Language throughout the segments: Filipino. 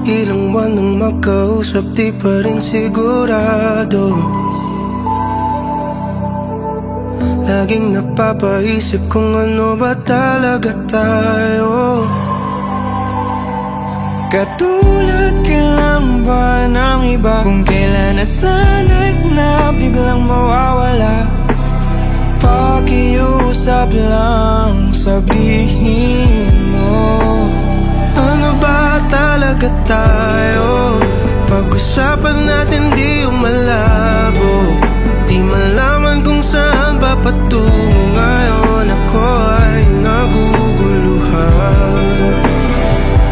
Ilang buwan nang magkausap, di pa rin sigurado. Laging napapaisip kung ano ba talaga tayo. Katulad ka lang ba ng iba? Kung kailan nasanay na biglang mawawala. Pakiusap lang, sabihin mo, ano ba talaga tayo? Pag-usapan natin di malabo. Di malaman kung saan ba patungo ngayon. Ako ay naguguluhan.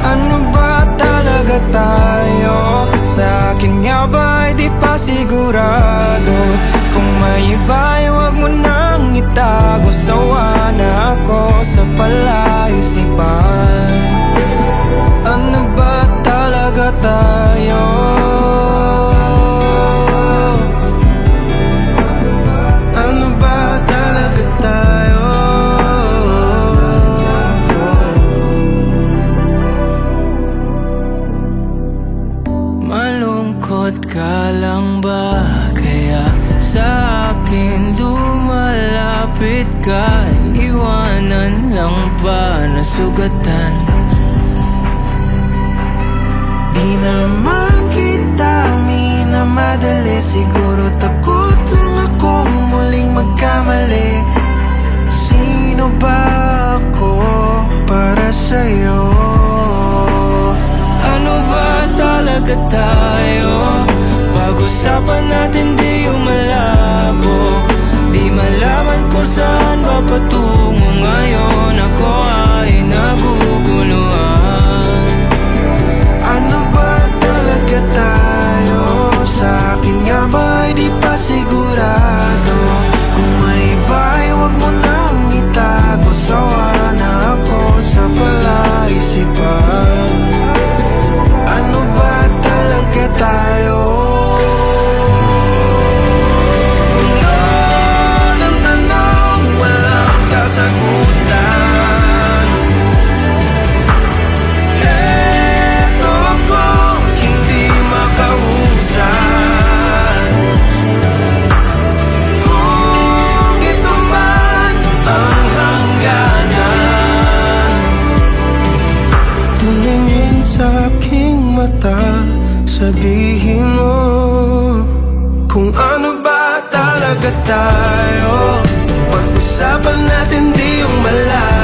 Ano ba talaga tayo? Sa akin nga ba'y di pa sigurado? Kung may iba ay huwag mo nang itago. Sawa na ako sa palaisipan. Ano ba talaga tayo? Ano ba talaga tayo? Malungkot ka lang ba? Kaya sa akin lumalapit ka. Iwanan lang ba na sugatan? Di naman kita minamadali. Siguro takot lang akong muling magkamali. Sino ba ako para sa'yo? Ano ba talaga tayo? Pag-usapan natin di malabo. Di malaman kung saan ba patungo ngayon. Ako ay naguguluhan. Ano ba talaga tayo? Sa akin nga ba'y di pa sigurado? Kung may iba ay huwag mo nang itago. Sawa na ako sa palaisipan. Ano ba talaga tayo? Tulad ng tanong, walang kasagutan. Eto ko, hindi makausap. Kung ito man ang hangganan, tumingin sa aking mata, sabihin mo kung ano ba talaga tayo. Pag-usapan natin di yung malayo.